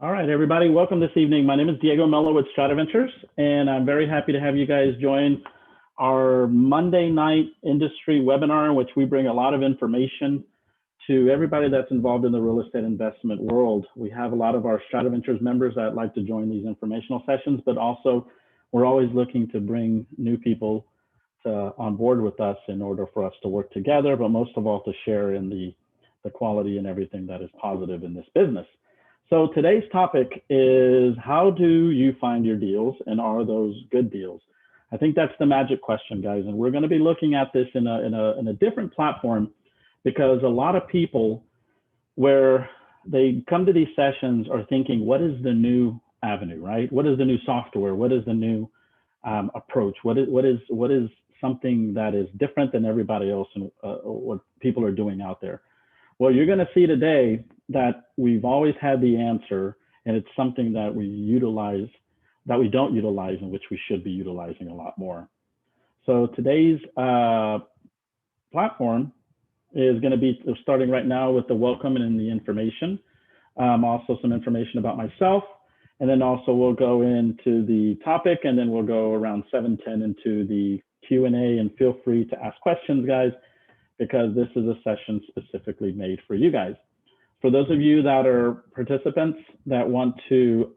All right, everybody, welcome this evening. My name is Diego Mello with StratiVentures, and I'm very happy to have you guys join our Monday night industry webinar, in which we bring a lot of information to everybody that's involved in the real estate investment world. We have a lot of our StratiVentures members that like to join these informational sessions, but also we're always looking to bring new people on board with us in order for us to work together, but most of all to share in the quality and everything that is positive in this business. So today's topic is, how do you find your deals, and are those good deals? I think that's the magic question, guys. And we're going to be looking at this in a different platform, because a lot of people, where they come to these sessions, are thinking, what is the new avenue, right? What is the new software? What is the new approach? What is something that is different than everybody else and what people are doing out there? Well, you're going to see today that we've always had the answer, and it's something that we utilize, that we don't utilize, and which we should be utilizing a lot more. So today's platform is going to be starting right now with the welcome and the information, also some information about myself, and then also we'll go into the topic, and then we'll go around 7:10 into the Q&A, and feel free to ask questions, guys, because this is a session specifically made for you guys. For those of you that are participants that want to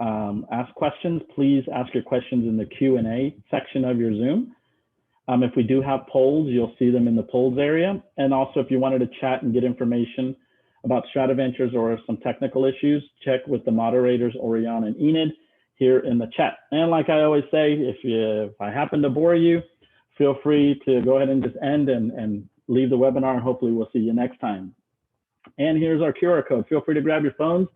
ask questions, please ask your questions in the Q&A section of your Zoom. If we do have polls, you'll see them in the polls area. And also, if you wanted to chat and get information about StratiVentures or some technical issues, check with the moderators, Orion and Enid, here in the chat. And like I always say, if I happen to bore you, feel free to go ahead and just end and leave the webinar, and hopefully we'll see you next time. And here's our QR code. Feel free to grab your phones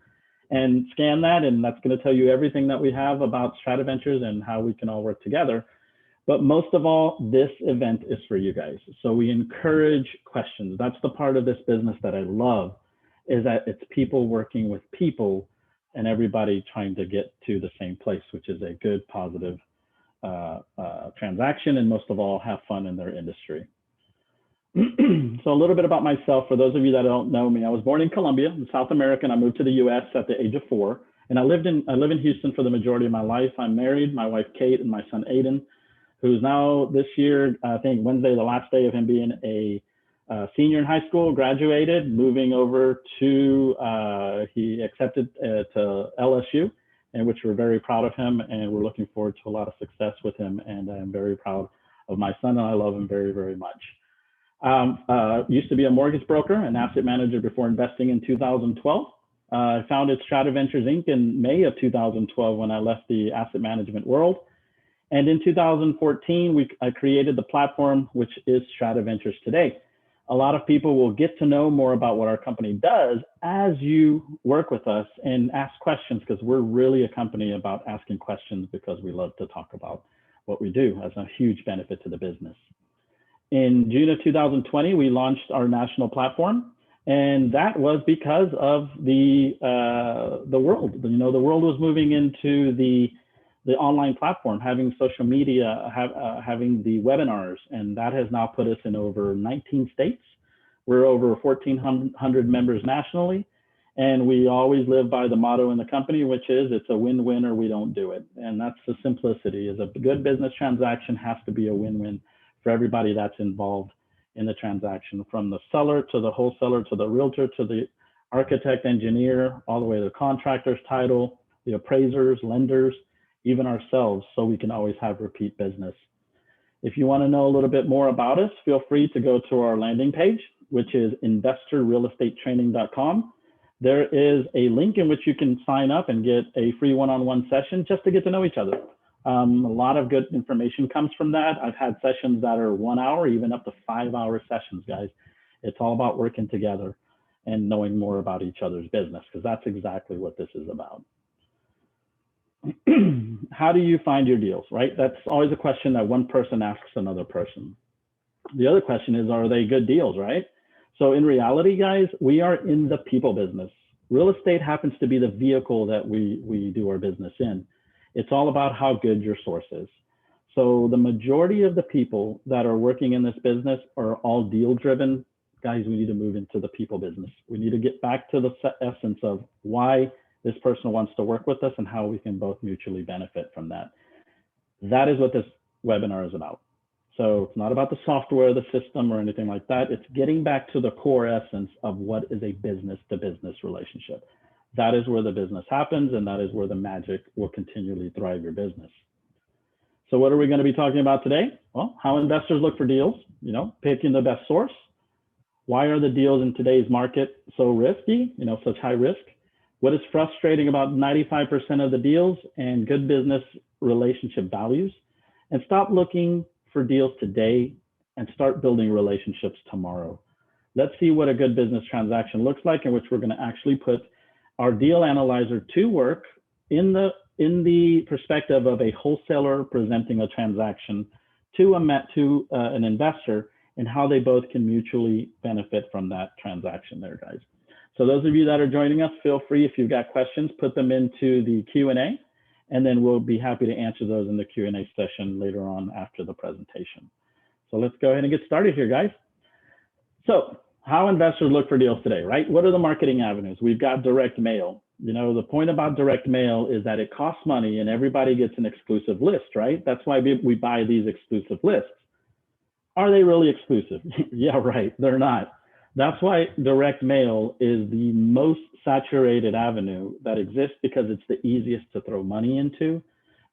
and scan that, and that's going to tell you everything that we have about StratiVentures and how we can all work together. But most of all, this event is for you guys. So we encourage questions. That's the part of this business that I love, is that it's people working with people and everybody trying to get to the same place, which is a good, positive transaction, and most of all, have fun in their industry. So a little bit about myself. For those of you that don't know me, I was born in Colombia, in South America, and I moved to the US at the age of 4. And I live in Houston for the majority of my life. I'm married, my wife Kate, and my son Aiden, who's now this year, I think Wednesday, the last day of him being a senior in high school, graduated, moving over to, he accepted to LSU, and which we're very proud of him, and we're looking forward to a lot of success with him. And I'm very proud of my son, and I love him very, very much. Used to be a mortgage broker and asset manager before investing in 2012. I founded StratiVentures Inc. in May of 2012 when I left the asset management world. And in 2014, I created the platform, which is StratiVentures today. A lot of people will get to know more about what our company does as you work with us and ask questions, because we're really a company about asking questions, because we love to talk about what we do as a huge benefit to the business. In June of 2020, we launched our national platform, and that was because of the world. You know, the world was moving into the online platform, having social media, having the webinars, and that has now put us in over 19 states. We're over 1,400 members nationally, and we always live by the motto in the company, which is, it's a win-win or we don't do it. And that's the simplicity. Is a good business transaction has to be a win-win for everybody that's involved in the transaction, from the seller to the wholesaler to the realtor to the architect, engineer, all the way to the contractor's title, the appraisers, lenders, even ourselves, so we can always have repeat business. If you want to know a little bit more about us, feel free to go to our landing page, which is investorrealestatetraining.com. There is a link in which you can sign up and get a free one-on-one session just to get to know each other. A lot of good information comes from that. I've had sessions that are 1 hour, even up to 5-hour sessions, guys. It's all about working together and knowing more about each other's business, because that's exactly what this is about. How do you find your deals, right? That's always a question that one person asks another person. The other question is, are they good deals, right? So in reality, guys, we are in the people business. Real estate happens to be the vehicle that we do our business in. It's all about how good your source is. So the majority of the people that are working in this business are all deal driven. Guys, we need to move into the people business. We need to get back to the essence of why this person wants to work with us and how we can both mutually benefit from that. That is what this webinar is about. So it's not about the software, the system, or anything like that. It's getting back to the core essence of what is a business-to-business relationship. That is where the business happens, and that is where the magic will continually thrive your business. So what are we going to be talking about today? Well, how investors look for deals, picking the best source. Why are the deals in today's market so risky, such high risk? What is frustrating about 95% of the deals and good business relationship values? And stop looking for deals today and start building relationships tomorrow. Let's see what a good business transaction looks like, in which we're going to actually put our deal analyzer to work in the perspective of a wholesaler presenting a transaction to an investor, and how they both can mutually benefit from that transaction there, guys. So those of you that are joining us, feel free, if you've got questions, put them into the Q&A, and then we'll be happy to answer those in the Q&A session later on after the presentation. So let's go ahead and get started here, guys. So how investors look for deals today, right? What are the marketing avenues? We've got direct mail. The point about direct mail is that it costs money and everybody gets an exclusive list, right? That's why we buy these exclusive lists. Are they really exclusive? Yeah, right, they're not. That's why direct mail is the most saturated avenue that exists, because it's the easiest to throw money into.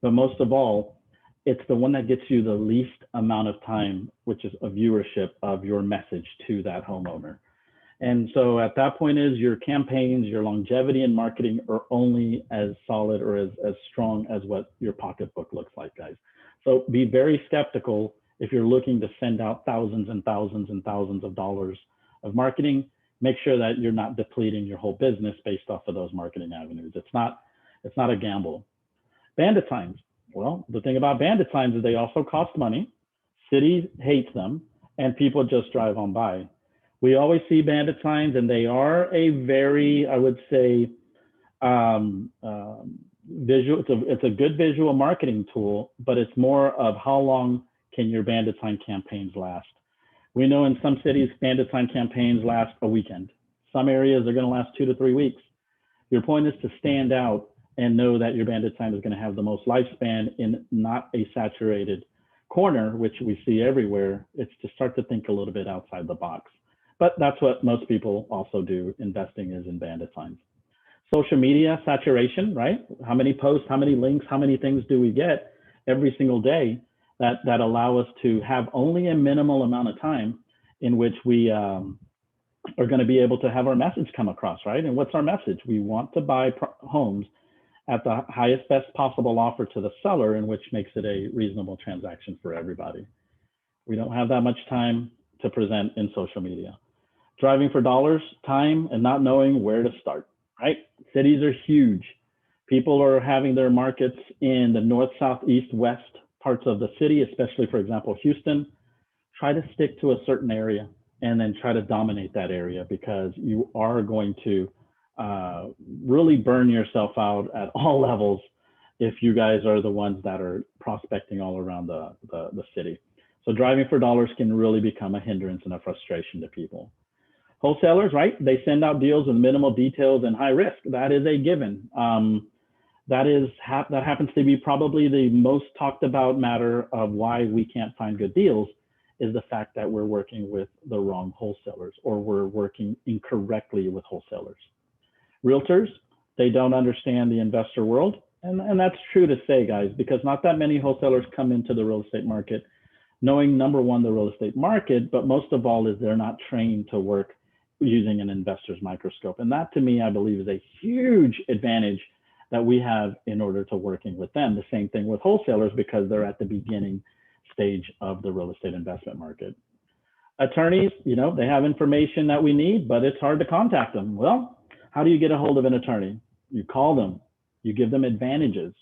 But most of all, it's the one that gets you the least amount of time, which is a viewership of your message to that homeowner. And so at that point is your campaigns, your longevity in marketing are only as solid or as strong as what your pocketbook looks like, guys. So be very skeptical if you're looking to send out thousands and thousands and thousands of dollars of marketing. Make sure that you're not depleting your whole business based off of those marketing avenues. It's not a gamble. Bandit signs. Well, the thing about bandit signs is they also cost money. Cities hate them, and people just drive on by. We always see bandit signs, and they are a very, I would say, visual. It's a good visual marketing tool, but it's more of how long can your bandit sign campaigns last. We know in some cities, bandit sign campaigns last a weekend. Some areas are going to last 2 to 3 weeks. Your point is to stand out and know that your bandit sign is going to have the most lifespan in not a saturated corner, which we see everywhere. It's to start to think a little bit outside the box. But that's what most people also do. Investing is in bandit signs. Social media saturation, right? How many posts, how many links, how many things do we get every single day that allow us to have only a minimal amount of time in which we are going to be able to have our message come across, right? And what's our message? We want to buy homes at the highest, best possible offer to the seller, in which makes it a reasonable transaction for everybody. We don't have that much time to present in social media. Driving for dollars, time, and not knowing where to start, right? Cities are huge. People are having their markets in the north, south, east, west parts of the city, especially, for example, Houston. Try to stick to a certain area and then try to dominate that area, because you are going to really burn yourself out at all levels if you guys are the ones that are prospecting all around the city. So driving for dollars can really become a hindrance and a frustration to people. Wholesalers, right? They send out deals with minimal details and high risk. That is a given. That happens to be probably the most talked about matter of why we can't find good deals, is the fact that we're working with the wrong wholesalers, or we're working incorrectly with wholesalers. Realtors, they don't understand the investor world. And that's true to say, guys, because not that many wholesalers come into the real estate market knowing, number one, the real estate market, but most of all is they're not trained to work using an investor's microscope. And that, to me, I believe is a huge advantage that we have in order to working with them. The same thing with wholesalers, because they're at the beginning stage of the real estate investment market. Attorneys, they have information that we need, but it's hard to contact them. Well, how do you get a hold of an attorney? You call them, you give them advantages,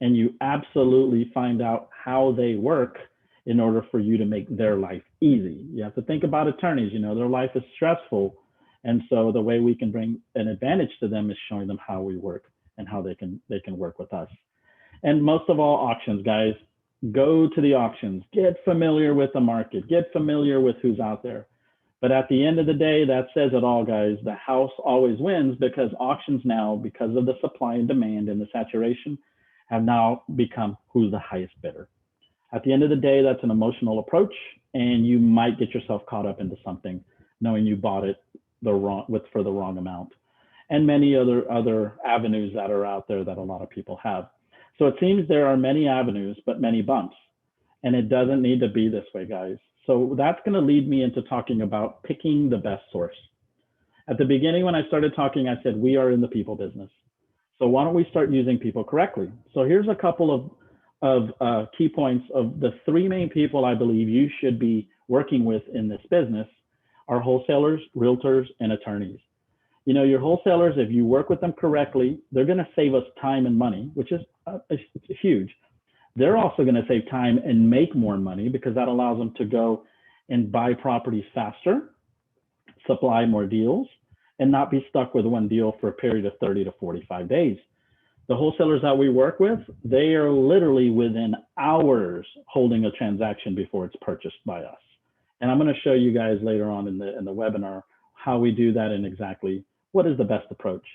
and you absolutely find out how they work in order for you to make their life easy. You have to think about attorneys, their life is stressful. And so the way we can bring an advantage to them is showing them how we work and how they can work with us. And most of all, auctions, guys. Go to the auctions, get familiar with the market, get familiar with who's out there. But at the end of the day, that says it all, guys. The house always wins because auctions now, because of the supply and demand and the saturation, have now become who's the highest bidder. At the end of the day, that's an emotional approach, and you might get yourself caught up into something knowing you bought it for the wrong amount, and many other avenues that are out there that a lot of people have. So it seems there are many avenues, but many bumps, and it doesn't need to be this way, guys. So that's going to lead me into talking about picking the best source. At the beginning, when I started talking, I said, we are in the people business. So why don't we start using people correctly? So here's a couple of key points of the three main people I believe you should be working with in this business are wholesalers, realtors, and attorneys. You know, your wholesalers, if you work with them correctly, they're going to save us time and money, which is huge. They're also going to save time and make more money because that allows them to go and buy properties faster, supply more deals, and not be stuck with one deal for a period of 30 to 45 days. The wholesalers that we work with, they are literally within hours holding a transaction before it's purchased by us. And I'm going to show you guys later on in the webinar how we do that and exactly what is the best approach.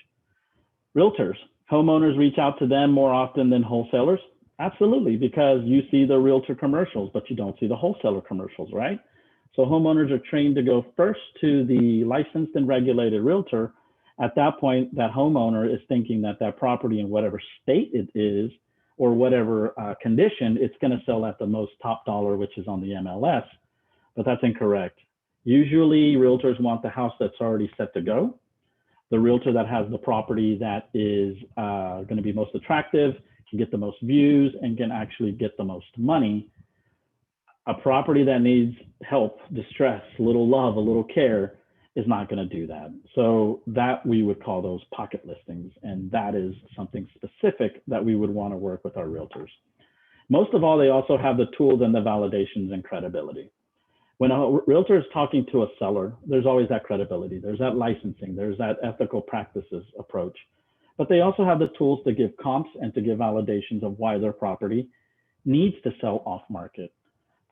Realtors, homeowners reach out to them more often than wholesalers. Absolutely, because you see the realtor commercials, but you don't see the wholesaler commercials, right? So homeowners are trained to go first to the licensed and regulated realtor. At that point, that homeowner is thinking that that property in whatever state it is or whatever condition, it's going to sell at the most top dollar, which is on the MLS, but that's incorrect. Usually realtors want the house that's already set to go. The realtor that has the property that is going to be most attractive, can get the most views, and can actually get the most money. A property that needs help, distress, a little love, a little care is not going to do that. So that we would call those pocket listings. And that is something specific that we would want to work with our realtors. Most of all, they also have the tools and the validations and credibility. When a realtor is talking to a seller, there's always that credibility. There's that licensing. There's that ethical practices approach. But they also have the tools to give comps and to give validations of why their property needs to sell off market.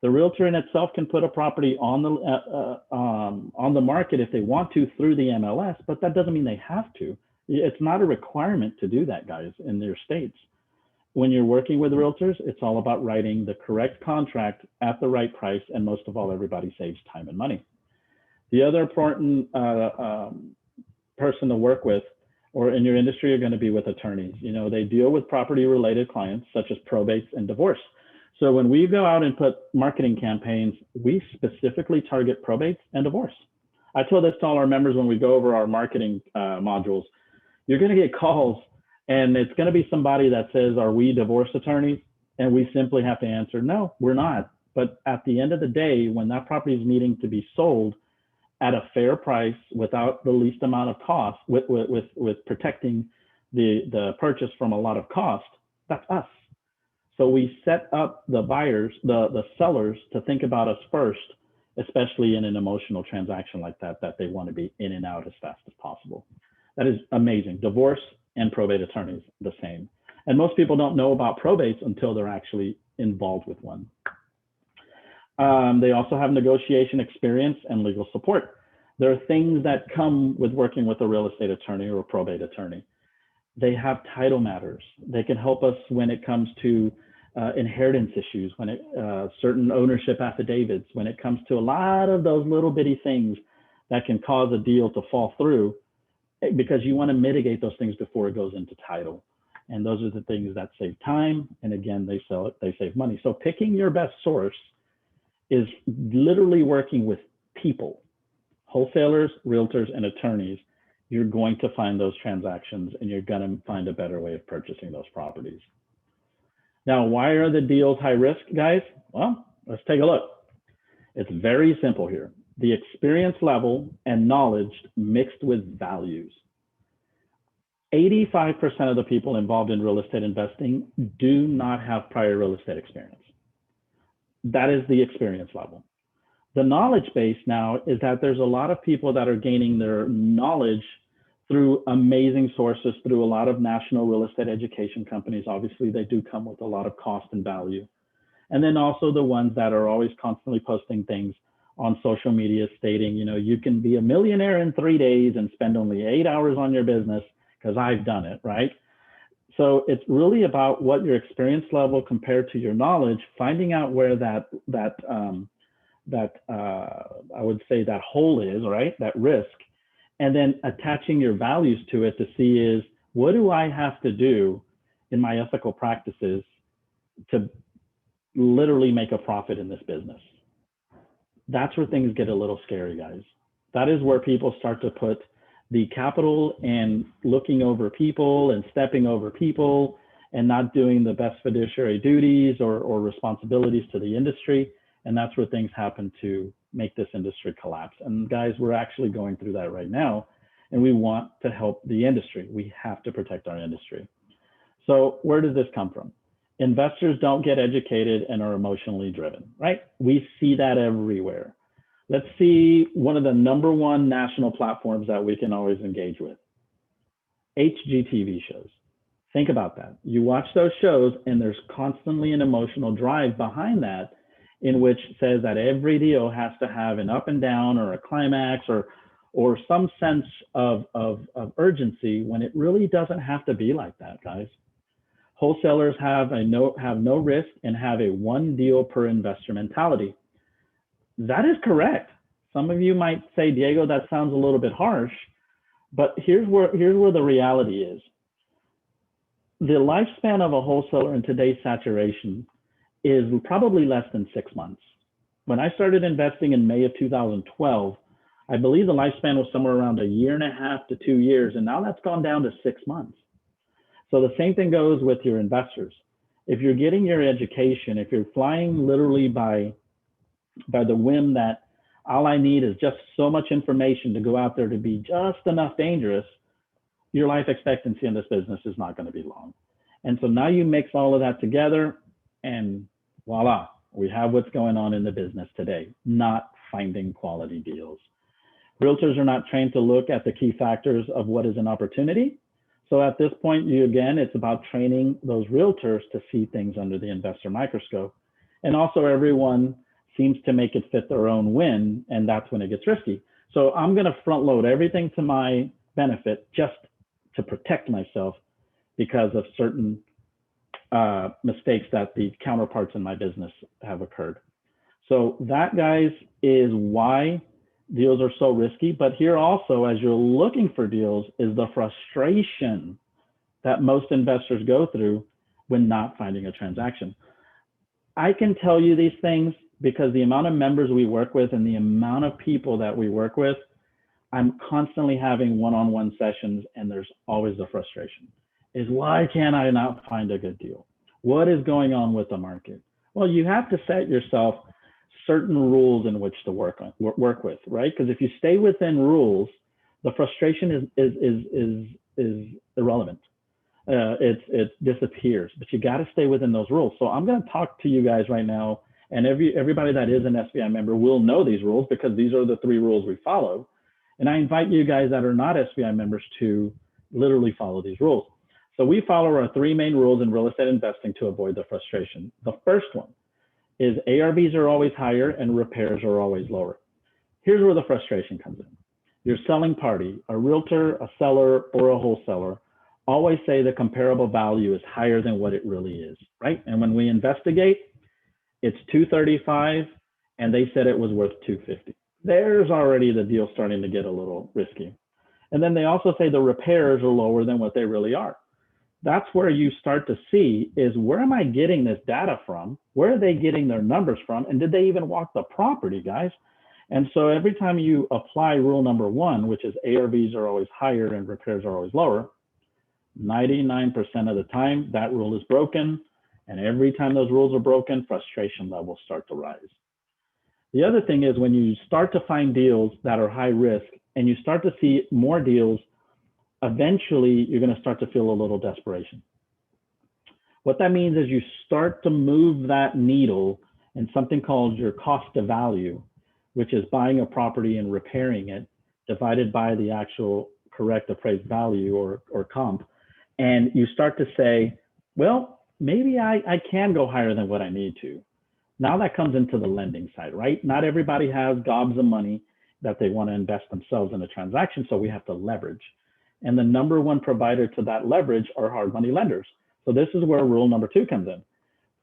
The realtor in itself can put a property on the market if they want to through the MLS, but that doesn't mean they have to. It's not a requirement to do that, guys, in their states. When you're working with realtors, it's all about writing the correct contract at the right price, and most of all, everybody saves time and money. The other important person to work with or in your industry are going to be with attorneys. You know, they deal with property-related clients such as probates and divorce. So when we go out and put marketing campaigns, we specifically target probates and divorce. I told this to all our members when we go over our marketing modules. You're going to get calls, and it's going to be somebody that says, are we divorce attorneys? And we simply have to answer, no, we're not. But at the end of the day, when that property is needing to be sold at a fair price without the least amount of cost, with protecting the purchase from a lot of cost, that's us. So we set up the buyers, the sellers, to think about us first, especially in an emotional transaction like that they want to be in and out as fast as possible. That is amazing. Divorce and probate attorneys, the same. And most people don't know about probates until they're actually involved with one. They also have negotiation experience and legal support. There are things that come with working with a real estate attorney or a probate attorney. They have title matters. They can help us when it comes to inheritance issues, when certain ownership affidavits, when it comes to a lot of those little bitty things that can cause a deal to fall through, because you want to mitigate those things before it goes into title. And those are the things that save time. And again, they save money. So picking your best source is literally working with people, wholesalers, realtors, and attorneys. You're going to find those transactions, and you're going to find a better way of purchasing those properties. Now, why are the deals high risk, guys? Well, let's take a look. It's very simple here. The experience level and knowledge mixed with values. 85% of the people involved in real estate investing do not have prior real estate experience. That is the experience level. The knowledge base now is that there's a lot of people that are gaining their knowledge through amazing sources, through a lot of national real estate education companies. Obviously, they do come with a lot of cost and value. And then also the ones that are always constantly posting things on social media stating, you know, you can be a millionaire in 3 days and spend only 8 hours on your business because I've done it, right? So it's really about what your experience level compared to your knowledge, finding out where I would say that hole is, right? That risk, and then attaching your values to it to see is, what do I have to do in my ethical practices to literally make a profit in this business? That's where things get a little scary, guys. That is where people start to put the capital and looking over people and stepping over people and not doing the best fiduciary duties or responsibilities to the industry. And that's where things happen to make this industry collapse. And guys, we're actually going through that right now. And we want to help the industry. We have to protect our industry. So where does this come from? Investors don't get educated and are emotionally driven, right? We see that everywhere. Let's see one of the #1 national platforms that we can always engage with. HGTV shows. Think about that. You watch those shows and there's constantly an emotional drive behind that, in which says that every deal has to have an up and down or a climax or some sense of urgency, when it really doesn't have to be like that, guys. Wholesalers have no risk and have a one deal per investor mentality. That is correct. Some of you might say, Diego, that sounds a little bit harsh, but here's where the reality is. The lifespan of a wholesaler in today's saturation is probably less than 6 months. When I started investing in May of 2012, I believe the lifespan was somewhere around 1.5 to 2 years, and now that's gone down to 6 months. So the same thing goes with your investors. If you're getting your education, if you're flying literally by the whim that all I need is just so much information to go out there to be just enough dangerous, your life expectancy in this business is not going to be long. And so now you mix all of that together and voila, we have what's going on in the business today, not finding quality deals. Realtors are not trained to look at the key factors of what is an opportunity. So at this point, it's about training those realtors to see things under the investor microscope. And also everyone seems to make it fit their own win, and that's when it gets risky. So I'm going to front load everything to my benefit just to protect myself because of certain mistakes that the counterparts in my business have occurred. So that, guys, is why deals are so risky. But here also, as you're looking for deals, is the frustration that most investors go through when not finding a transaction. I can tell you these things because the amount of members we work with and the amount of people that we work with, I'm constantly having one-on-one sessions, and there's always the frustration is, why can't I not find a good deal? What is going on with the market? Well, you have to set yourself certain rules in which to work with, right? Because if you stay within rules, the frustration is irrelevant. It disappears, but you got to stay within those rules. So I'm going to talk to you guys right now, and everybody that is an SVI member will know these rules because these are the 3 rules we follow. And I invite you guys that are not SVI members to literally follow these rules. So we follow our 3 main rules in real estate investing to avoid the frustration. The first one is ARVs are always higher and repairs are always lower. Here's where the frustration comes in. Your selling party, a realtor, a seller, or a wholesaler, always say the comparable value is higher than what it really is, right? And when we investigate, it's 235 and they said it was worth 250. There's already the deal starting to get a little risky. And then they also say the repairs are lower than what they really are. That's where you start to see is, where am I getting this data from? Where are they getting their numbers from? And did they even walk the property, guys? And so every time you apply rule number 1, which is ARVs are always higher and repairs are always lower, 99% of the time that rule is broken. And every time those rules are broken, frustration levels start to rise. The other thing is, when you start to find deals that are high risk and you start to see more deals, eventually you're going to start to feel a little desperation. What that means is you start to move that needle in something called your cost to value, which is buying a property and repairing it divided by the actual correct appraised value or comp. And you start to say, well, maybe I can go higher than what I need to. Now that comes into the lending side, right? Not everybody has gobs of money that they want to invest themselves in a transaction, so we have to leverage. And the number one provider to that leverage are hard money lenders. So this is where rule number 2 comes in.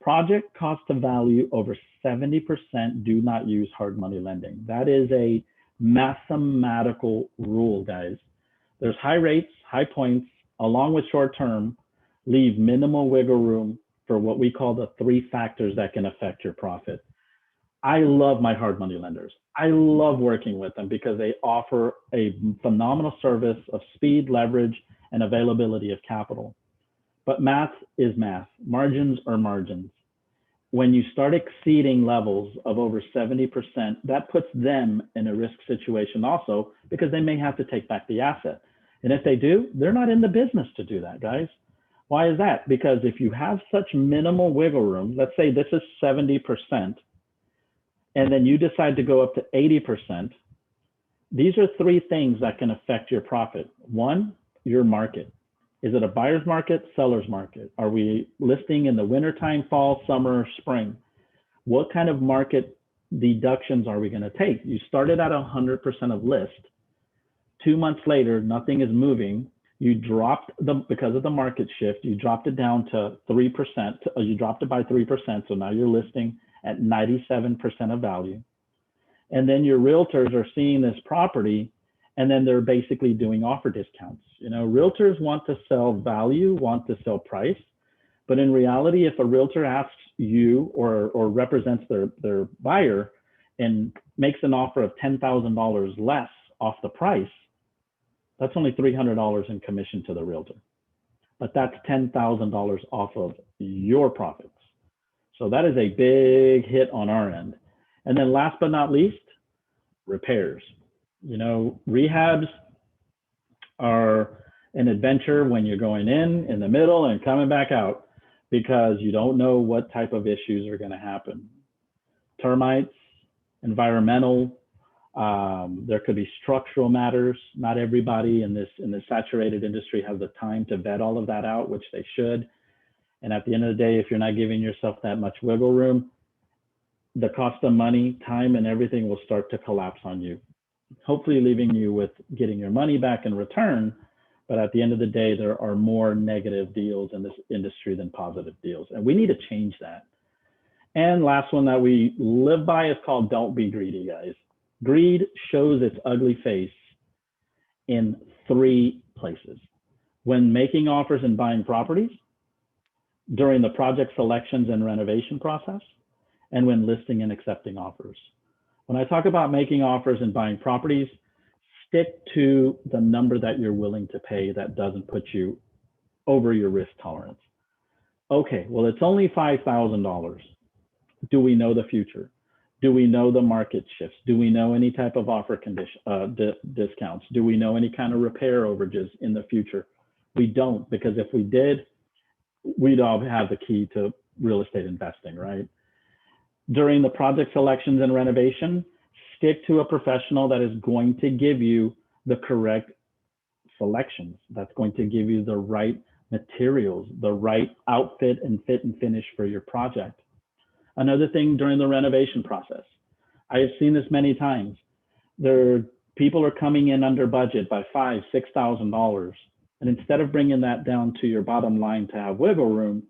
Project cost to value over 70% do not use hard money lending. That is a mathematical rule, guys. There's high rates, high points, along with short term, leave minimal wiggle room for what we call the 3 factors that can affect your profit. I love my hard money lenders. I love working with them because they offer a phenomenal service of speed, leverage, and availability of capital. But math is math. Margins are margins. When you start exceeding levels of over 70%, that puts them in a risk situation also because they may have to take back the asset. And if they do, they're not in the business to do that, guys. Why is that? Because if you have such minimal wiggle room, let's say this is 70%, and then you decide to go up to 80%, these are 3 things that can affect your profit. 1, your market. Is it a buyer's market, seller's market? Are we listing in the wintertime, fall, summer, spring? What kind of market deductions are we going to take? You started at 100% of list. 2 months later, nothing is moving. You dropped because of the market shift, you dropped it down to 3%. You dropped it by 3%. So now you're listing at 97% of value. And then your realtors are seeing this property and then they're basically doing offer discounts. You know, realtors want to sell value, want to sell price, but in reality, if a realtor asks you or represents their buyer and makes an offer of $10,000 less off the price, that's only $300 in commission to the realtor, but that's $10,000 off of your profits. So that is a big hit on our end. And then last but not least, repairs. You know, rehabs are an adventure when you're going in the middle and coming back out because you don't know what type of issues are going to happen. Termites, environmental, there could be structural matters. Not everybody in this saturated industry has the time to vet all of that out, which they should. And at the end of the day, if you're not giving yourself that much wiggle room, the cost of money, time, and everything will start to collapse on you, hopefully leaving you with getting your money back in return. But at the end of the day, there are more negative deals in this industry than positive deals. And we need to change that. And last one that we live by is called don't be greedy, guys. Greed shows its ugly face in 3 places. When making offers and buying properties, during the project selections and renovation process, and when listing and accepting offers. When I talk about making offers and buying properties, stick to the number that you're willing to pay that doesn't put you over your risk tolerance. Okay, well, it's only $5,000. Do we know the future? Do we know the market shifts? Do we know any type of offer condition, discounts? Do we know any kind of repair overages in the future? We don't, because if we did, we'd all have the key to real estate investing, right? During the project selections and renovation, stick to a professional that is going to give you the correct selections, that's going to give you the right materials, the right outfit and fit and finish for your project. Another thing during the renovation process, I have seen this many times. People are coming in under budget by $5,000, $6,000. And instead of bringing that down to your bottom line to have wiggle room,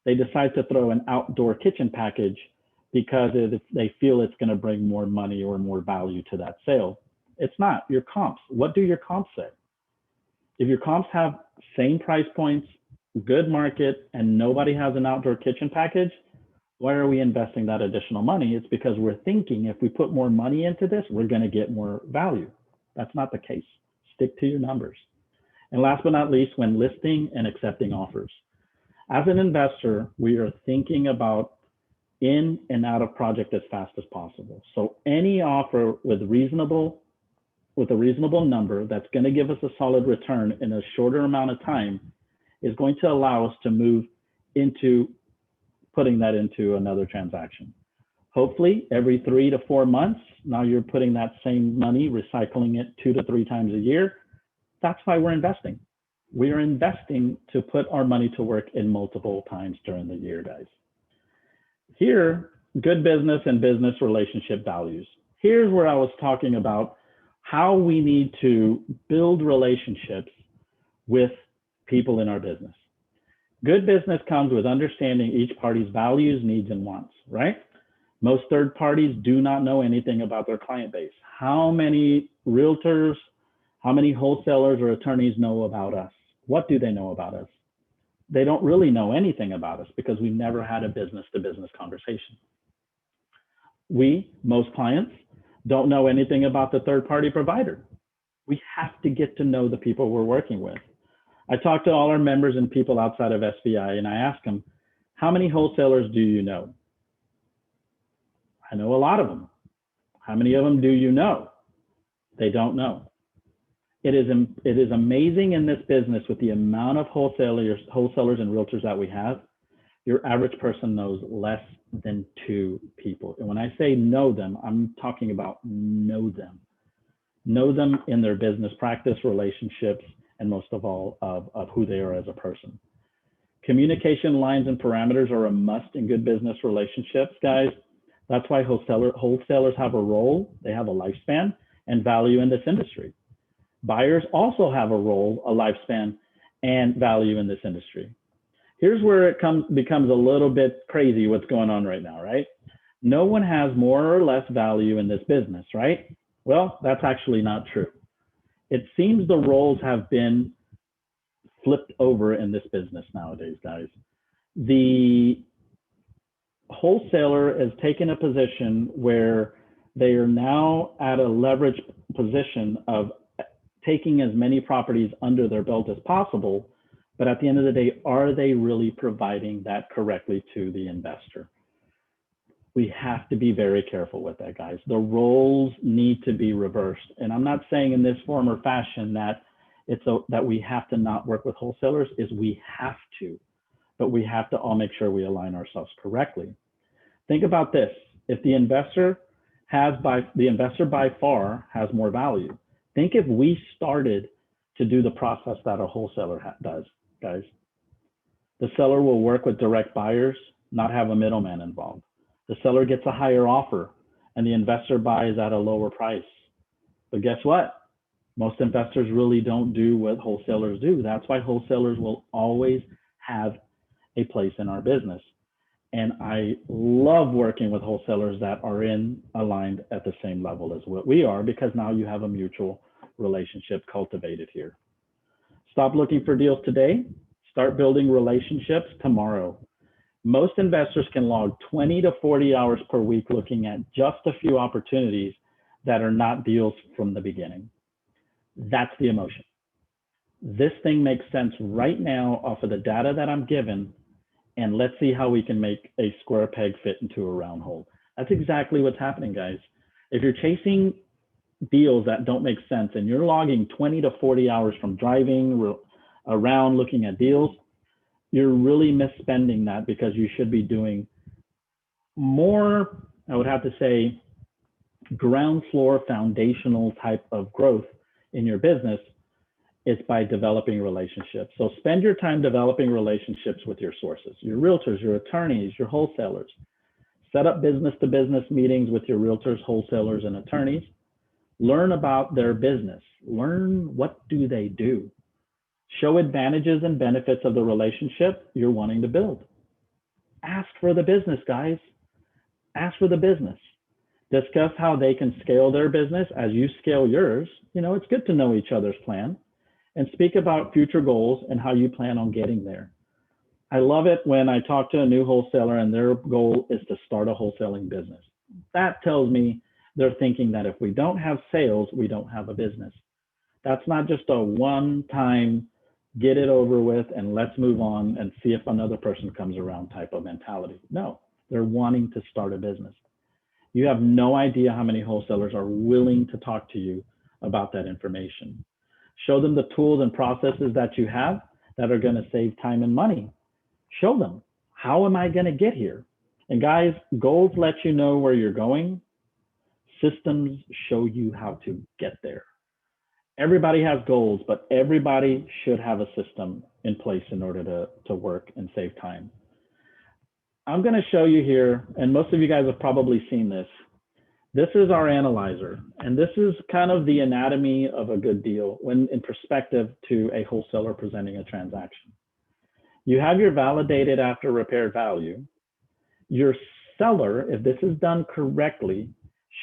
they decide to throw an outdoor kitchen package because they feel it's going to bring more money or more value to that sale. It's not. Your comps. What do your comps say? If your comps have same price points, good market, and nobody has an outdoor kitchen package, why are we investing that additional money? It's because we're thinking if we put more money into this, we're going to get more value. That's not the case. Stick to your numbers. And last but not least, when listing and accepting offers. As an investor, we are thinking about in and out of project as fast as possible. So any offer with a reasonable number that's going to give us a solid return in a shorter amount of time is going to allow us to move into putting that into another transaction. Hopefully every 3 to 4 months, now you're putting that same money, recycling it 2 to 3 times a year. That's why we're investing. We are investing to put our money to work in multiple times during the year, guys. Here, good business and business relationship values. Here's where I was talking about how we need to build relationships with people in our business. Good business comes with understanding each party's values, needs, and wants, right? Most third parties do not know anything about their client base. How many realtors, how many wholesalers or attorneys know about us? What do they know about us? They don't really know anything about us because we never had a business-to-business conversation. We, most clients, don't know anything about the third-party provider. We have to get to know the people we're working with. I talk to all our members and people outside of SBI, and I ask them, how many wholesalers do you know? I know a lot of them. How many of them do you know? They don't know. It is amazing in this business with the amount of wholesalers and realtors that we have. Your average person knows less than 2 people. And when I say know them, I'm talking about know them. Know them in their business practice, relationships, and most of all, of who they are as a person. Communication lines and parameters are a must in good business relationships, guys. That's why wholesalers have a role, they have a lifespan and value in this industry. Buyers also have a role, a lifespan, and value in this industry. Here's where it becomes a little bit crazy what's going on right now, right? No one has more or less value in this business, right? Well, that's actually not true. It seems the roles have been flipped over in this business nowadays, guys. The wholesaler has taken a position where they are now at a leverage position of taking as many properties under their belt as possible. But at the end of the day, are they really providing that correctly to the investor? We have to be very careful with that, guys. The roles need to be reversed. And I'm not saying in this form or fashion that that we have to not work with wholesalers. Is we have to, but we have to all make sure we align ourselves correctly. Think about this. If the investor by far has more value, think if we started to do the process that a wholesaler does, guys. The seller will work with direct buyers, not have a middleman involved. The seller gets a higher offer and the investor buys at a lower price. But guess what? Most investors really don't do what wholesalers do. That's why wholesalers will always have a place in our business. And I love working with wholesalers that are aligned at the same level as what we are, because now you have a mutual relationship cultivated here. Stop looking for deals today. Start building relationships tomorrow. Most investors can log 20 to 40 hours per week looking at just a few opportunities that are not deals from the beginning. That's the emotion. This thing makes sense right now off of the data that I'm given, and let's see how we can make a square peg fit into a round hole. That's exactly what's happening, guys. If you're chasing deals that don't make sense and you're logging 20 to 40 hours from driving around looking at deals, you're really misspending that, because you should be doing more, I would have to say, ground floor foundational type of growth in your business. It's by developing relationships. So spend your time developing relationships with your sources, your realtors, your attorneys, your wholesalers. Set up business-to-business meetings with your realtors, wholesalers, and attorneys. Learn about their business. Learn what do they do. Show advantages and benefits of the relationship you're wanting to build. Ask for the business, guys. Ask for the business. Discuss how they can scale their business as you scale yours. You know, it's good to know each other's plan. And speak about future goals and how you plan on getting there. I love it when I talk to a new wholesaler and their goal is to start a wholesaling business. That tells me they're thinking that if we don't have sales, we don't have a business. That's not just a one-time get it over with and let's move on and see if another person comes around type of mentality. No, they're wanting to start a business. You have no idea how many wholesalers are willing to talk to you about that information. Show them the tools and processes that you have that are going to save time and money. Show them, how am I going to get here? And guys, goals let you know where you're going. Systems show you how to get there. Everybody has goals, but everybody should have a system in place in order to work and save time. I'm going to show you here, and most of you guys have probably seen this. This is our analyzer, and this is kind of the anatomy of a good deal when in perspective to a wholesaler presenting a transaction. You have your validated after repaired value. Your seller, if this is done correctly,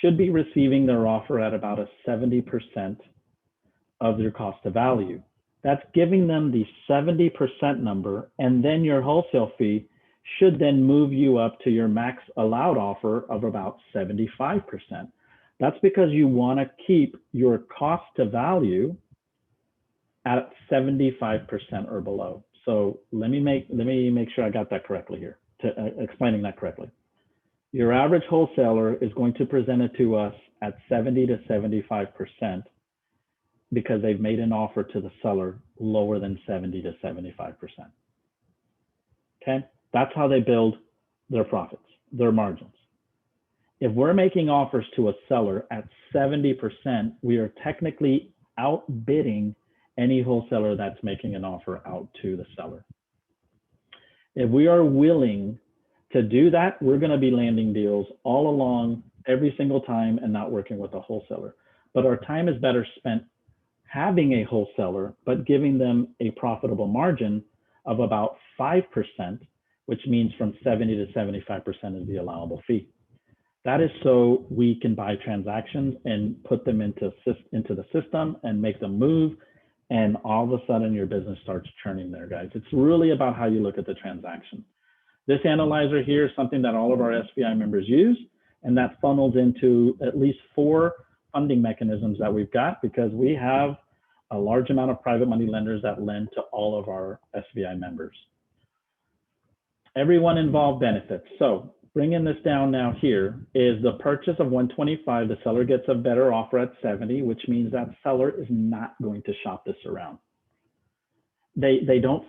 should be receiving their offer at about a 70% of their cost of value. That's giving them the 70% number, and then your wholesale fee should then move you up to your max allowed offer of about 75%. That's because you want to keep your cost to value at 75% or below. So let me make sure I got that correctly here, explaining that correctly. Your average wholesaler is going to present it to us at 70 to 75% because they've made an offer to the seller lower than 70 to 75%. Okay, that's how they build their profits, their margins. If we're making offers to a seller at 70%, we are technically outbidding any wholesaler that's making an offer out to the seller. If we are willing to do that, we're going to be landing deals all along every single time and not working with a wholesaler. But our time is better spent having a wholesaler, but giving them a profitable margin of about 5%, which means from 70 to 75% is the allowable fee. That is so we can buy transactions and put them into the system and make them move. And all of a sudden your business starts churning there, guys. It's really about how you look at the transaction. This analyzer here is something that all of our SBI members use, and that funnels into at least 4 funding mechanisms that we've got, because we have a large amount of private money lenders that lend to all of our SBI members. Everyone involved benefits. So bringing this down now here is the purchase of 125. The seller gets a better offer at 70, which means that seller is not going to shop this around. They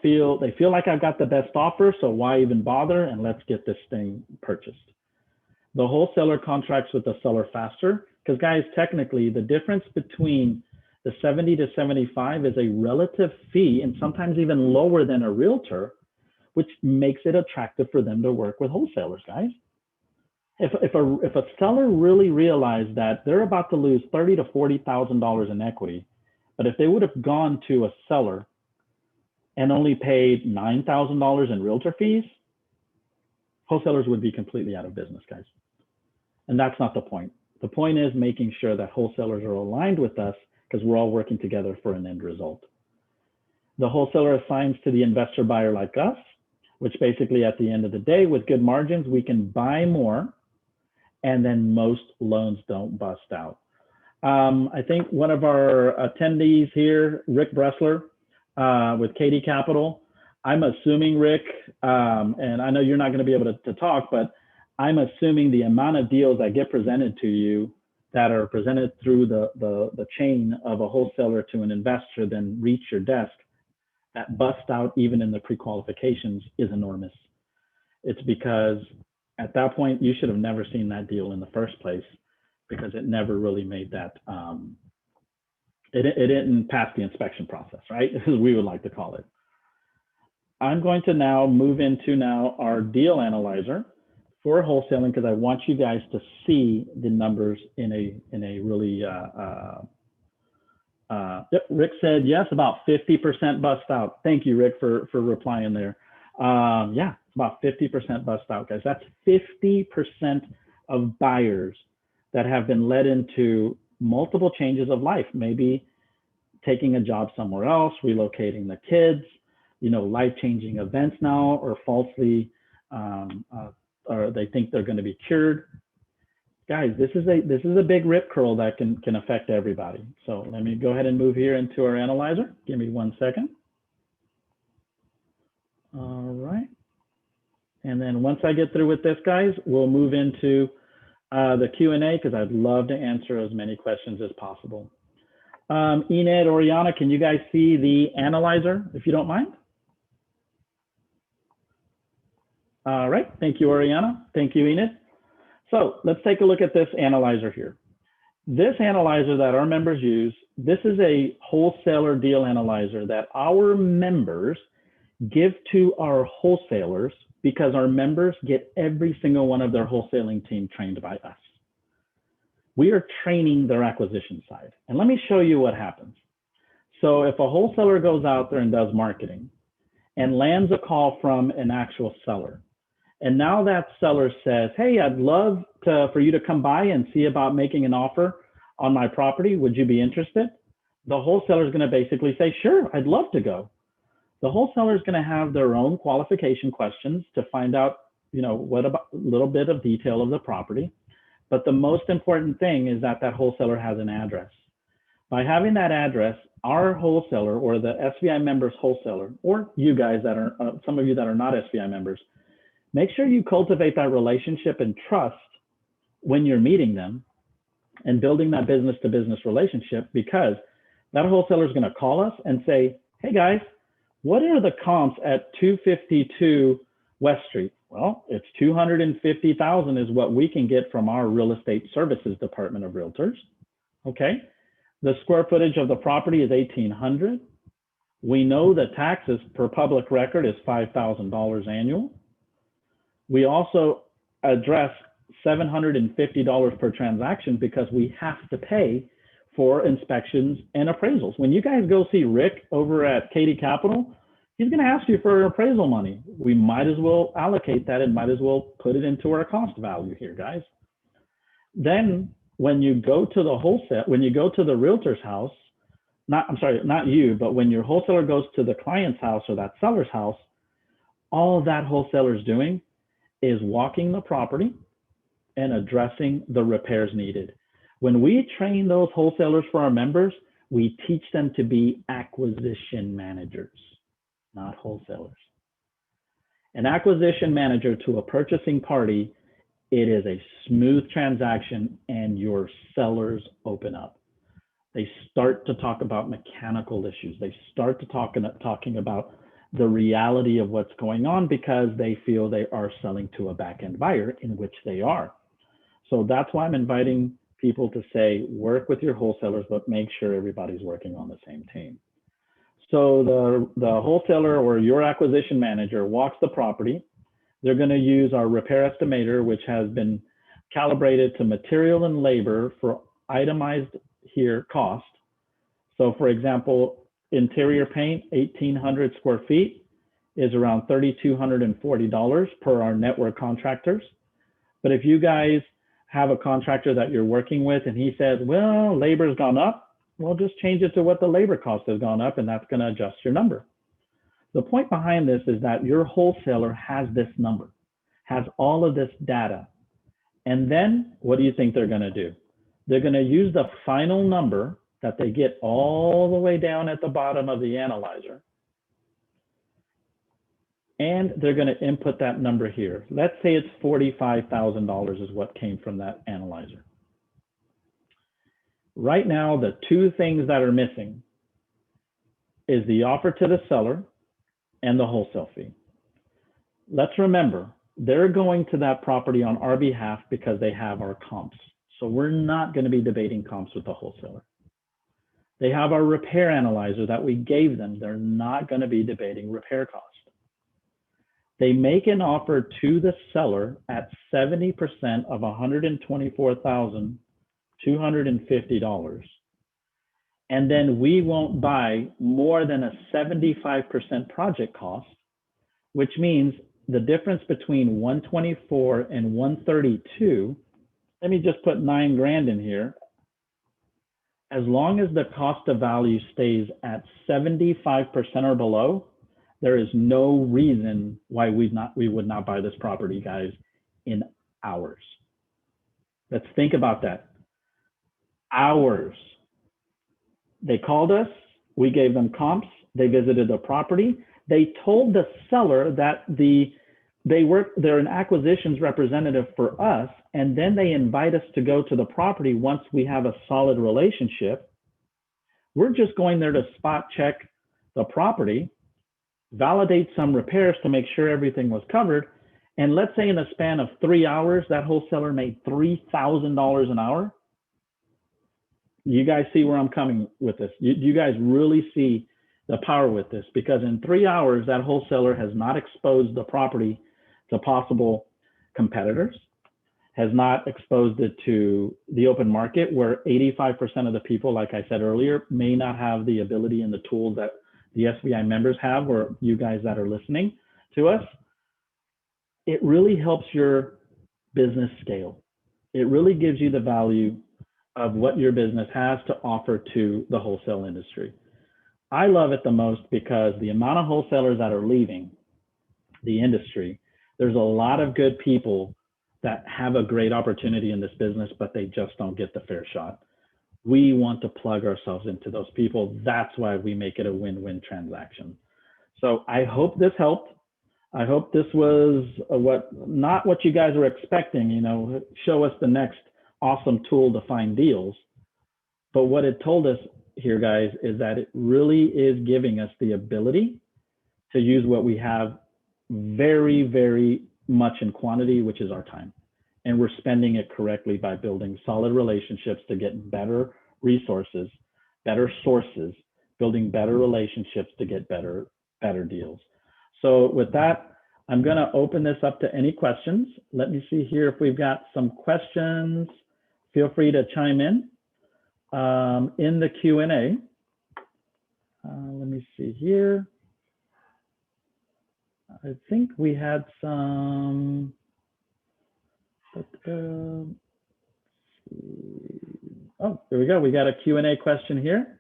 feel like I've got the best offer, so why even bother, and let's get this thing purchased. The wholesaler contracts with the seller faster, because guys, technically the difference between the 70 to 75 is a relative fee, and sometimes even lower than a realtor, which makes it attractive for them to work with wholesalers, guys. If a seller really realized that they're about to lose $30,000 to $40,000 in equity, but if they would have gone to a seller and only paid $9,000 in realtor fees, wholesalers would be completely out of business, guys. And that's not the point. The point is making sure that wholesalers are aligned with us, because we're all working together for an end result. The wholesaler assigns to the investor buyer like us, which basically at the end of the day, with good margins, we can buy more, and then most loans don't bust out. I think one of our attendees here, Rick Bressler, with Katie Capital, I'm assuming, Rick, and I know you're not going to be able to talk, but I'm assuming the amount of deals that get presented to you that are presented through the chain of a wholesaler to an investor, then reach your desk, that bust out even in the pre-qualifications is enormous. It's because at that point, you should have never seen that deal in the first place, because it never really made that, it didn't pass the inspection process, right? As we would like to call it. I'm going to now move into our deal analyzer for wholesaling, because I want you guys to see the numbers in a really, yep, Rick said yes, about 50% bust out. Thank you, Rick, for replying there. Yeah, it's about 50% bust out, guys. That's 50% of buyers that have been led into multiple changes of life, maybe taking a job somewhere else, relocating the kids, life-changing events now, or falsely, or they think they're going to be cured. Guys, this is a big rip curl that can affect everybody. So let me go ahead and move here into our analyzer. Give me 1 second. All right. And then once I get through with this, guys, we'll move into the Q&A, because I'd love to answer as many questions as possible. Enid, Oriana, can you guys see the analyzer, if you don't mind? All right, thank you, Oriana. Thank you, Enid. So let's take a look at this analyzer here. This analyzer that our members use, this is a wholesaler deal analyzer that our members give to our wholesalers because our members get every single one of their wholesaling team trained by us. We are training their acquisition side. And let me show you what happens. So if a wholesaler goes out there and does marketing and lands a call from an actual seller, and now that seller says, hey, I'd love for you to come by and see about making an offer on my property. Would you be interested? The wholesaler is going to basically say, sure, I'd love to go. The wholesaler is going to have their own qualification questions to find out, what about a little bit of detail of the property. But the most important thing is that that wholesaler has an address. By having that address, our wholesaler or the SVI members wholesaler, or you guys that are, some of you that are not SVI members, make sure you cultivate that relationship and trust when you're meeting them and building that business to business relationship, because that wholesaler is going to call us and say, hey guys, what are the comps at 252 West Street? Well, it's 250,000 is what we can get from our real estate services department of realtors. Okay. The square footage of the property is 1,800. We know the taxes per public record is $5,000 annual. We also address $750 per transaction because we have to pay for inspections and appraisals. When you guys go see Rick over at Katy Capital, he's going to ask you for appraisal money. We might as well allocate that and might as well put it into our cost value here, guys. Then when you go to the wholesale, when you go to the realtor's house, not you, but when your wholesaler goes to the client's house or that seller's house, all that wholesaler is doing is walking the property and addressing the repairs needed. When we train those wholesalers for our members, we teach them to be acquisition managers, not wholesalers. An acquisition manager to a purchasing party, it is a smooth transaction and your sellers open up. They start to talk about mechanical issues. They start to talking about the reality of what's going on because they feel they are selling to a back-end buyer, in which they are. So that's why I'm inviting people to say, work with your wholesalers, but make sure everybody's working on the same team. So the wholesaler or your acquisition manager walks the property. They're going to use our repair estimator, which has been calibrated to material and labor for itemized here cost. So for example, interior paint, 1,800 square feet is around $3,240 per our network contractors. But if you guys have a contractor that you're working with and he says, well, labor's gone up, well, just change it to what the labor cost has gone up and that's going to adjust your number. The point behind this is that your wholesaler has this number, has all of this data. And then what do you think they're going to do? They're going to use the final number that they get all the way down at the bottom of the analyzer. And they're going to input that number here. Let's say it's $45,000 is what came from that analyzer. Right now, the two things that are missing is the offer to the seller and the wholesale fee. Let's remember, they're going to that property on our behalf because they have our comps. So we're not going to be debating comps with the wholesaler. They have our repair analyzer that we gave them. They're not going to be debating repair cost. They make an offer to the seller at 70% of $124,250. And then we won't buy more than a 75% project cost, which means the difference between 124 and 132, let me just put 9 grand in here. As long as the cost of value stays at 75% or below, there is no reason why we would not buy this property, guys, in hours. Let's think about that. Hours. They called us, we gave them comps, they visited the property, they told the seller that they're an acquisitions representative for us, and then they invite us to go to the property once we have a solid relationship. We're just going there to spot check the property, validate some repairs to make sure everything was covered. And let's say in a span of 3 hours, that wholesaler made $3,000 an hour. You guys see where I'm coming with this. You guys really see the power with this, because in 3 hours, that wholesaler has not exposed the property to possible competitors, has not exposed it to the open market where 85% of the people, like I said earlier, may not have the ability and the tools that the SVI members have, or you guys that are listening to us. It really helps your business scale. It really gives you the value of what your business has to offer to the wholesale industry. I love it the most because the amount of wholesalers that are leaving the industry, there's a lot of good people that have a great opportunity in this business, but they just don't get the fair shot. We want to plug ourselves into those people. That's why we make it a win-win transaction. So I hope this helped. I hope this was not what you guys were expecting, you know, show us the next awesome tool to find deals. But what it told us here, guys, is that it really is giving us the ability to use what we have very, very much in quantity, which is our time. And we're spending it correctly by building solid relationships to get better resources, better sources, building better relationships to get better deals. So with that, I'm going to open this up to any questions. Let me see here if we've got some questions. Feel free to chime in the Q&A. Let me see here. I think we had some. Oh, there we go. We got a Q&A question here.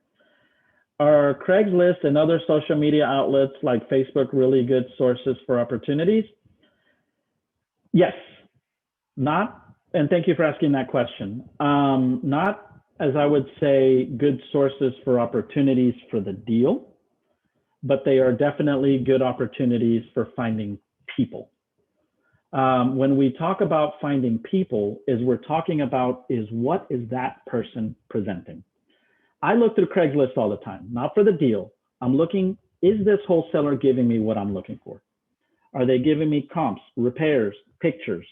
Are Craigslist and other social media outlets like Facebook really good sources for opportunities? Yes, not, and thank you for asking that question. Not, as I would say, good sources for opportunities for the deal, but they are definitely good opportunities for finding people. When we talk about finding people, we're talking about what is that person presenting? I look through Craigslist all the time, not for the deal. I'm looking, is this wholesaler giving me what I'm looking for? Are they giving me comps, repairs, pictures,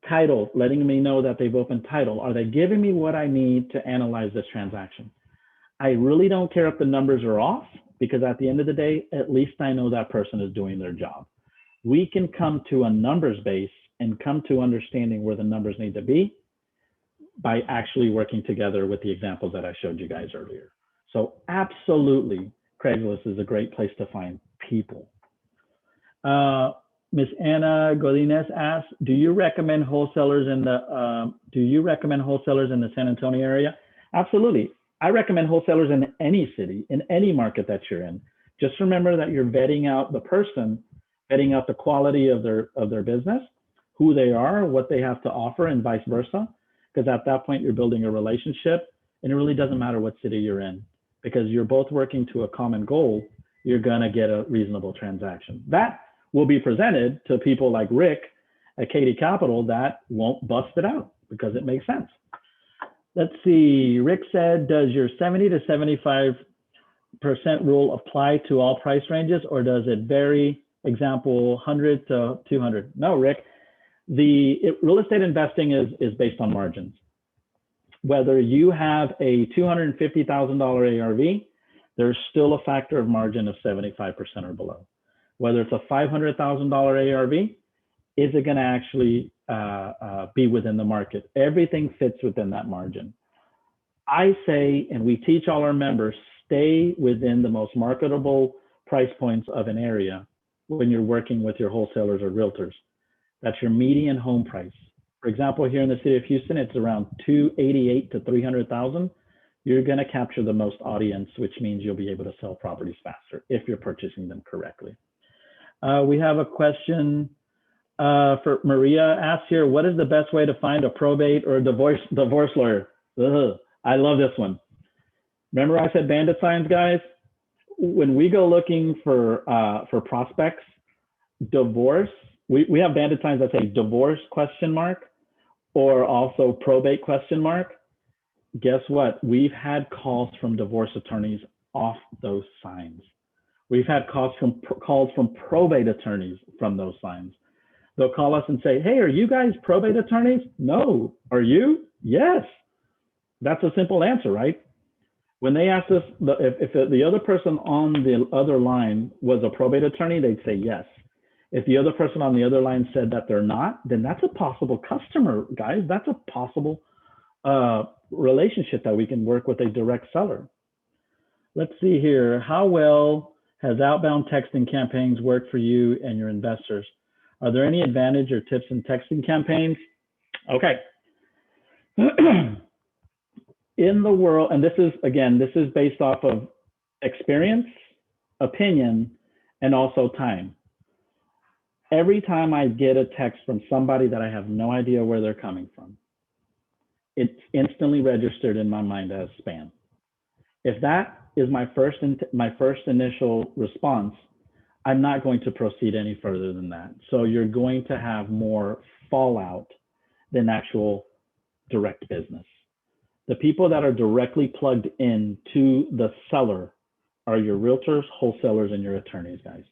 title, letting me know that they've opened title? Are they giving me what I need to analyze this transaction? I really don't care if the numbers are off, because at the end of the day, at least I know that person is doing their job. We can come to a numbers base and come to understanding where the numbers need to be by actually working together with the examples that I showed you guys earlier. So absolutely, Craigslist is a great place to find people. Miss Anna Godinez asks, do you recommend wholesalers in the San Antonio area? Absolutely. I recommend wholesalers in any city, in any market that you're in. Just remember that you're vetting out the person, vetting out the quality of their business, who they are, what they have to offer, and vice versa. Because at that point, you're building a relationship, and it really doesn't matter what city you're in, because you're both working to a common goal. You're gonna get a reasonable transaction. That will be presented to people like Rick at Katie Capital that won't bust it out because it makes sense. Let's see, Rick said, does your 70 to 75% rule apply to all price ranges, or does it vary? Example, 100 to 200. No, Rick, real estate investing is based on margins. Whether you have a $250,000 ARV, there's still a factor of margin of 75% or below. Whether it's a $500,000 ARV, is it going to actually be within the market? Everything fits within that margin. I say, and we teach all our members, stay within the most marketable price points of an area when you're working with your wholesalers or realtors. That's your median home price. For example, here in the city of Houston, it's around $288,000 to $300,000. You're going to capture the most audience, which means you'll be able to sell properties faster if you're purchasing them correctly. We have a question for Maria asks here, what is the best way to find a probate or a divorce lawyer? Ugh, I love this one. Remember I said bandit signs, guys? When we go looking for prospects, divorce, we have bandit signs that say divorce ? Or also probate ? Guess what? We've had calls from divorce attorneys off those signs. We've had calls from probate attorneys from those signs. They'll call us and say, hey, are you guys probate attorneys? No. Are you? Yes. That's a simple answer, right? When they asked us if the other person on the other line was a probate attorney, they'd say yes. If the other person on the other line said that they're not, then that's a possible customer, guys. That's a possible relationship that we can work with a direct seller. Let's see here. How well has outbound texting campaigns worked for you and your investors? Are there any advantage or tips in texting campaigns? Okay. In the world, and this is, again, this is based off of experience, opinion, and also time. Every time I get a text from somebody that I have no idea where they're coming from, it's instantly registered in my mind as spam. If that is my first initial response, I'm not going to proceed any further than that. So you're going to have more fallout than actual direct business. The people that are directly plugged in to the seller are your realtors, wholesalers, and your attorneys, guys.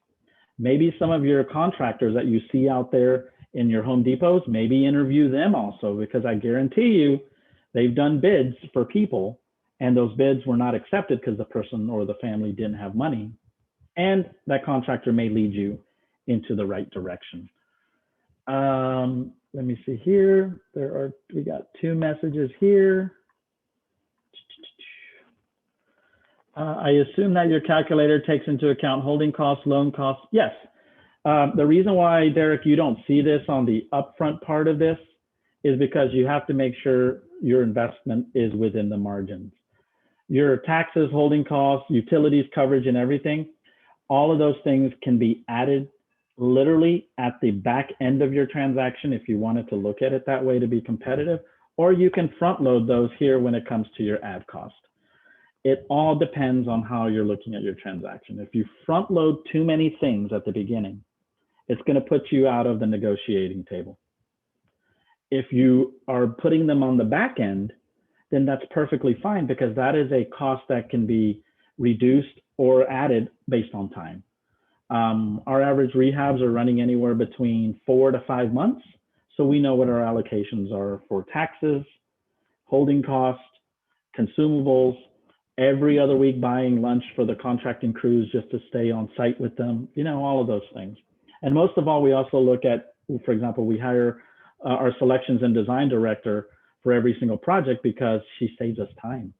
Maybe some of your contractors that you see out there in your Home Depots, maybe interview them also, because I guarantee you they've done bids for people and those bids were not accepted because the person or the family didn't have money. And that contractor may lead you into the right direction. Let me see here. We got 2 messages here. I assume that your calculator takes into account holding costs, loan costs. Yes. The reason why, Derek, you don't see this on the upfront part of this is because you have to make sure your investment is within the margins. Your taxes, holding costs, utilities, coverage, and everything, all of those things can be added literally at the back end of your transaction if you wanted to look at it that way to be competitive, or you can front load those here when it comes to your ad cost. It all depends on how you're looking at your transaction. If you front load too many things at the beginning, it's going to put you out of the negotiating table. If you are putting them on the back end, then that's perfectly fine, because that is a cost that can be reduced or added based on time. Our average rehabs are running anywhere between 4 to 5 months. So we know what our allocations are for taxes, holding costs, consumables, every other week buying lunch for the contracting crews just to stay on site with them, you know, all of those things. And most of all, we also look at, for example, we hire our selections and design director for every single project because she saves us time,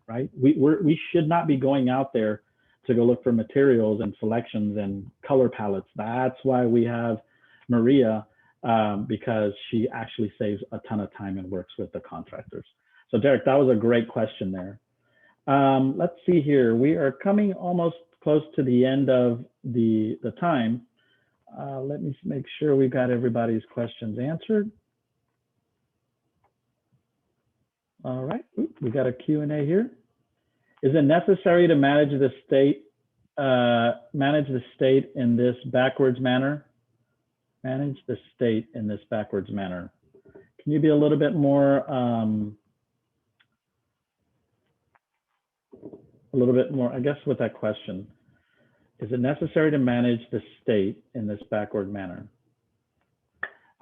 right? We should not be going out there to go look for materials and selections and color palettes. That's why we have Maria, because she actually saves a ton of time and works with the contractors. So Derek, that was a great question there. Let's see here. We are coming almost close to the end of the time. Let me make sure we got everybody's questions answered. All right, we got a Q&A here. Is it necessary to manage the state in this backwards manner? Manage the state in this backwards manner. Can you be a little bit more, I guess, with that question? Is it necessary to manage the state in this backward manner?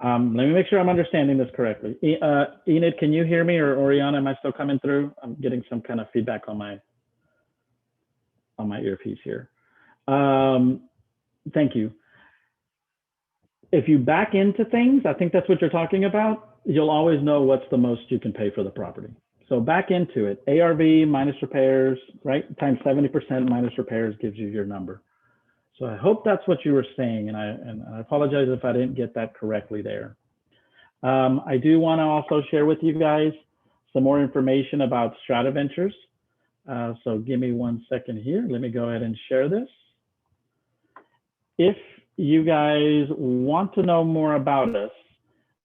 Let me make sure I'm understanding this correctly. Enid, can you hear me, or Oriana, am I still coming through? I'm getting some kind of feedback on my earpiece here. Thank you. If you back into things, I think that's what you're talking about, you'll always know what's the most you can pay for the property. So back into it, ARV minus repairs, right? Times 70% minus repairs gives you your number. So I hope that's what you were saying, and I apologize if I didn't get that correctly there. I do want to also share with you guys some more information about StratiVentures. So give me 1 second here. Let me go ahead and share this. If you guys want to know more about us,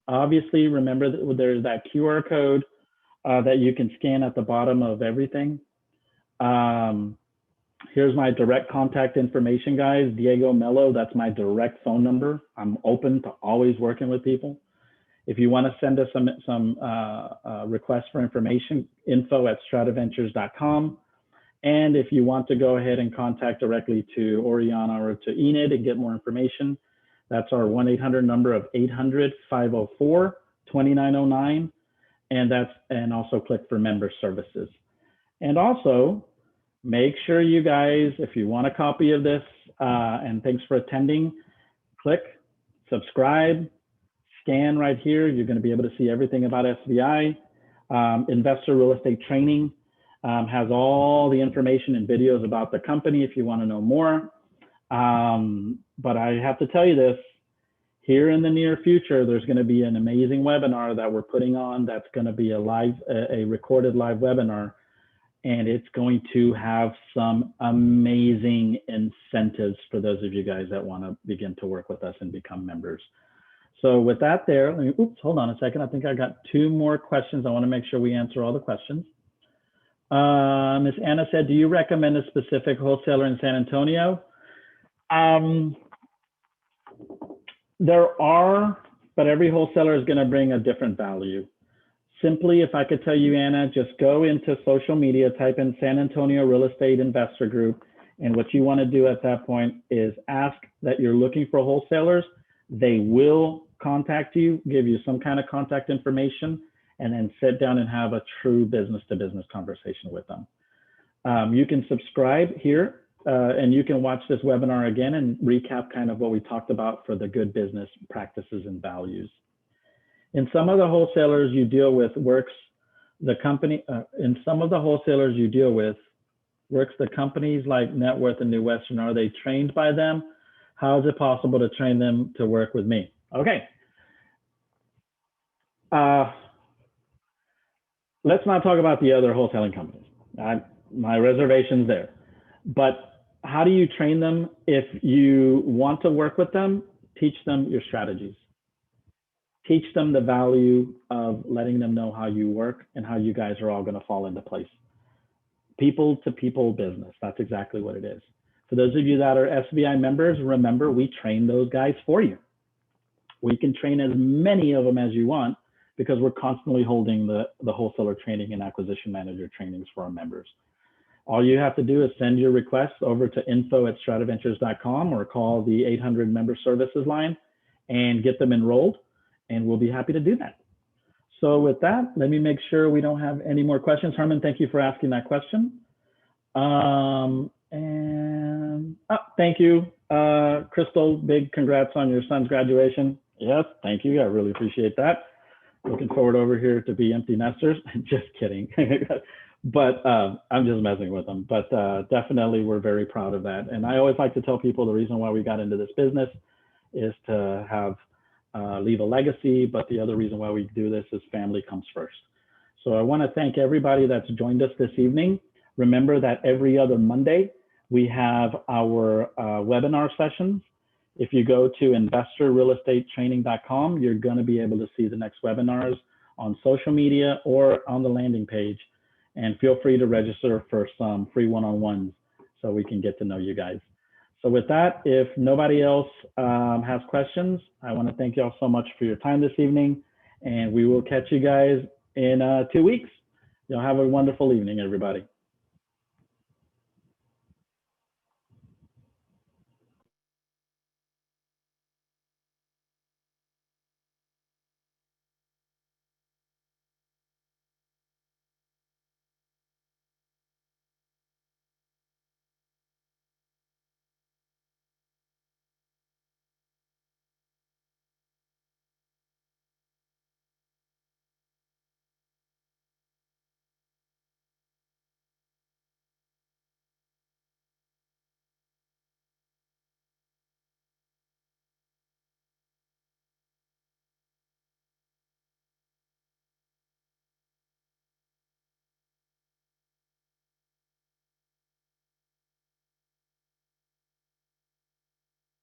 obviously remember that there's that QR code that you can scan at the bottom of everything. Here's my direct contact information, guys. Diego Mello, that's my direct phone number. I'm open to always working with people. If you want to send us some requests for information, info@strativentures.com. And if you want to go ahead and contact directly to Oriana or to Enid and get more information, that's our 1-800 number of 800-504-2909. And also click for member services. And also make sure you guys, if you want a copy of this, and thanks for attending, click, subscribe, scan right here. You're going to be able to see everything about SVI. Investor Real Estate Training has all the information and videos about the company if you want to know more. But I have to tell you this, here in the near future, there's going to be an amazing webinar that we're putting on that's going to be a recorded live webinar. And it's going to have some amazing incentives for those of you guys that want to begin to work with us and become members. So with that there, hold on a second. I think I got 2 more questions. I want to make sure we answer all the questions. Ms. Anna said, do you recommend a specific wholesaler in San Antonio? There are, but every wholesaler is going to bring a different value. Simply, if I could tell you, Anna, just go into social media, type in San Antonio Real Estate Investor Group. And what you want to do at that point is ask that you're looking for wholesalers. They will contact you, give you some kind of contact information, and then sit down and have a true business-to-business conversation with them. You can subscribe here, and you can watch this webinar again and recap kind of what we talked about for the good business practices and values. In some of the wholesalers you deal with works the company, in some of the wholesalers you deal with works the companies like Net Worth and New Western. Are they trained by them? How is it possible to train them to work with me? Okay. Let's not talk about the other wholesaling companies. My reservation's there. But how do you train them? If you want to work with them, teach them your strategies. Teach them the value of letting them know how you work and how you guys are all going to fall into place. People to people business. That's exactly what it is. For those of you that are SVI members, remember, we train those guys for you. We can train as many of them as you want because we're constantly holding the wholesaler training and acquisition manager trainings for our members. All you have to do is send your requests over to info@StratiVentures.com or call the 800 member services line and get them enrolled, and we'll be happy to do that. So with that, let me make sure we don't have any more questions. Herman, thank you for asking that question. Thank you, Crystal, big congrats on your son's graduation. Yes, thank you, I really appreciate that. Looking forward over here to be empty nesters. Just kidding. But I'm just messing with them. But definitely we're very proud of that. And I always like to tell people the reason why we got into this business is to have leave a legacy, but the other reason why we do this is family comes first. So I want to thank everybody that's joined us this evening. Remember that every other Monday, we have our webinar sessions. If you go to investorrealestatetraining.com, you're going to be able to see the next webinars on social media or on the landing page. And feel free to register for some free one-on-ones so we can get to know you guys. So with that, if nobody else has questions, I want to thank you all so much for your time this evening, and we will catch you guys in 2 weeks. You'll have a wonderful evening, everybody.